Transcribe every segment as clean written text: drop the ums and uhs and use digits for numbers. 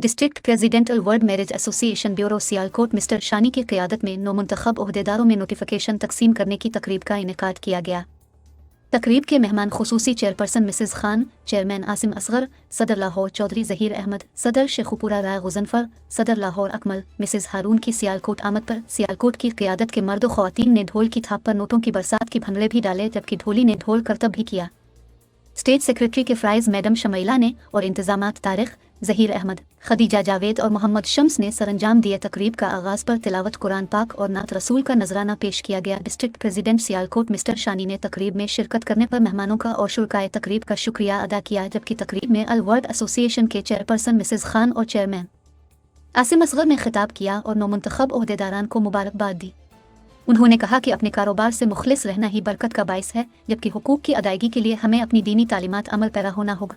District presidential world marriage association bureau Sialkot mister Shani की क़यादत में नौमुंतखब ओहदेदारों में नोटिफिकेशन तकसीम करने की तकरीब का इनेकाद किया गया। तकरीब के मेहमान खुसूसी chairperson Mrs Khan, chairman Asim Asghar, सदर लाहौर चौधरी ज़हीर अहमद, सदर शेखुपुरा राय गुज़नफर, सदर लाहौर अकमल, मिसेज़ हारून की सियालकोट आमद पर सियालकोट की क़यादत के मर्द ख़वातीन ने ढोल की थाप पर नोटों की बरसात की भंगड़े भी डाले, जबकि ढोली ने ढोल करतब भी किया। स्टेट सेक्रेटरी के फ़राइज़ मैडम शमैला ने और इंतज़ामात तारिक, ज़हीर अहमद, खदीजा जावेद और मोहम्मद शम्स ने सरंजाम दिए। तकरीब का आगाज़ पर तिलावत कुरान पाक और नात रसूल का नजराना पेश किया गया। डिस्ट्रिक्ट प्रेसिडेंट सियालकोट मिस्टर शानी ने तकरीब में शिरकत करने पर मेहमानों का और शुरकाए तकरीब का शुक्रिया अदा किया, जबकि तकरीब में अल वर्ल्ड एसोसिएशन के चेयरपर्सन मिसेज़ खान और चेयरमैन आसिम असगर ने खिताब किया और नौमुंतखब ओहदेदारान को मुबारकबाद दी। उन्होंने कहा कि अपने कारोबार से मुखलिस रहना ही बरकत का बाइस है, जबकि हुकूक की अदायगी के लिए हमें अपनी दीनी तालीमात अमल पैरा होना होगा।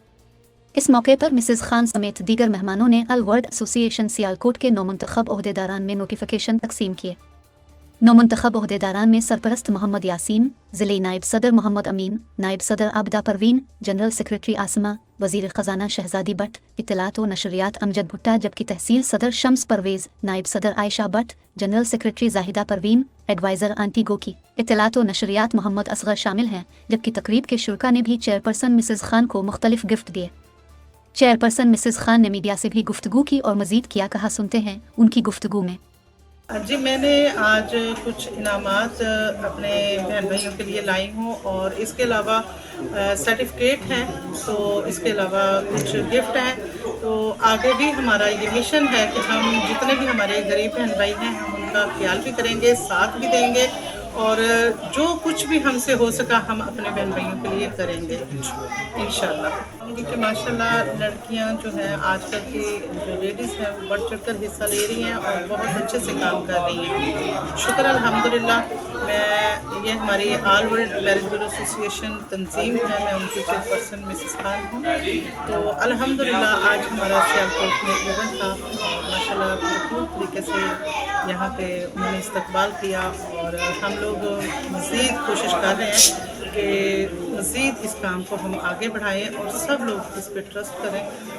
इस मौके पर मिसेज़ खान समेत दीगर मेहमानों ने अल वर्ल्ड एसोसिएशन सियालकोट के नौमुंतखब ओहदेदारान में नोटिफिकेशन तकसीम किए। नौमुंतखब ओहदेदारान में सरपरस्त मोहम्मद यासीन, ज़िले नायब सदर मोहम्मद अमीन, नायब सदर आबदा परवीन, जनरल सेक्रेटरी आसमा, वज़ीर ख़जाना शहज़ादी बट, इत्तलात व नशरियात अमजद भुट्टा, जबकि तहसील सदर शम्स परवेज़, नायब सदर Ayesha Butt, general secretary Zahida Parveen, adviser aunty Goki, इत्तलात व नशरियात मोहम्मद असगर शामिल हैं। जबकि तकरीब के शुरका ने भी चेयरपर्सन मिसेज़ खान को मुख्तलिफ गिफ्ट दिए। चेयरपर्सन मिसेज़ खान ने मीडिया से भी गुफ्तगू की और मज़ीद किया कहा, सुनते हैं उनकी गुफ्तगू में। जी, मैंने आज कुछ इनामात अपने बहन भाइयों के लिए लाई हूँ और इसके अलावा सर्टिफिकेट हैं, तो इसके अलावा कुछ गिफ्ट हैं। तो आगे भी हमारा ये मिशन है कि हम जितने भी हमारे गरीब बहन भाई हैं हम उनका ख्याल भी करेंगे, साथ भी देंगे और जो कुछ भी हमसे हो सका हम अपने बहन भाइयों के लिए करेंगे इंशाल्लाह। कि माशाल्लाह लड़कियां जो हैं आजकल की जो लेडीज़ हैं वो बढ़ चढ़ कर हिस्सा ले रही हैं और बहुत अच्छे से काम कर रही हैं। शुक्र अल्हम्दुलिल्लाह। ये हमारी all world marriage bureau association तंजीम है, मैं उनकी चेयरपर्सन मिसेस खान हूँ। तो अल्हम्दुलिल्लाह आज हमारा सियालकोट में इवेंट था, माशाल्लाह भरपूर तरीके से यहाँ पे उन्होंने इस्तकबाल किया और हम लोग मज़ीद कोशिश कर रहे हैं कि मज़ीद इस काम को हम आगे बढ़ाएं और सब लोग इस पर ट्रस्ट करें